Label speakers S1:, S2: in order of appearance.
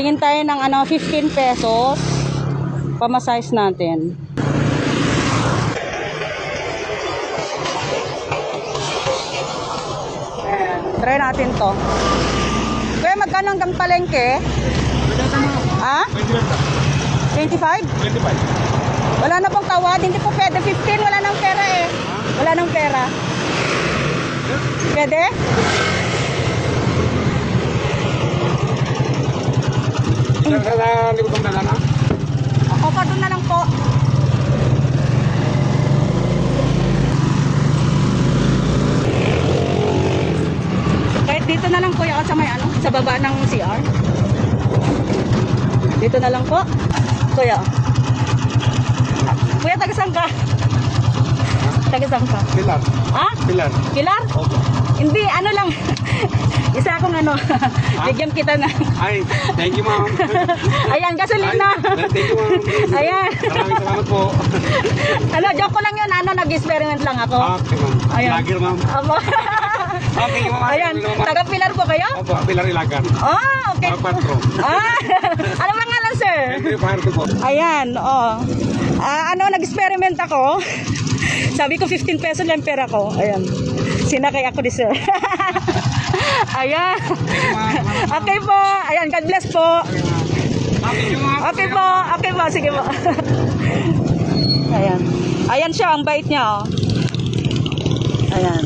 S1: Tingin tayo ng 15 pesos. Pamassize natin. Ayan. Try natin to. Kaya magkano hanggang palengke? Ha? 25?
S2: 25.
S1: Wala na pong tawad. Hindi po pwede. 15. Wala nang pera eh. Wala nang pera. Pwede?
S2: Sa libutong na lang ha?
S1: O, doon na lang po. Kahit dito na lang po yung sa may sa baba ng CR. Dito na lang po. Kuya. Kuya, taga-saan ka? Taga-saan ka?
S2: Pilar.
S1: Ha?
S2: Pilar.
S1: Pilar?
S2: Opo.
S1: Hindi, lang. Isa akong bigyan kita na.
S2: Ay, thank you ma'am.
S1: Ayan, gasolina.
S2: Thank you ma'am.
S1: Ayan.
S2: Maraming salamat po.
S1: Joke ko lang yun. Nag-experiment lang ako.
S2: Okay ma'am.
S1: Ayan.
S2: Lager ma'am.
S1: Aba.
S2: Okay ma'am.
S1: Ayan, taga-Pilar po kayo?
S2: Opo, Pilar Ilagan.
S1: Oh, okay.
S2: Patro.
S1: Ano pangalan, sir?
S2: Henry Parto po.
S1: Ayan, nag-experiment ako. Sabi ko 15 pesos lang pera ko. Ayan. Sinakay ako ni sir. Ayan. Okay po. Ayan, God bless po. Okay po. Okay po. Sige po. Ayan. Ayan siya, ang bait niya, oh. Ayan.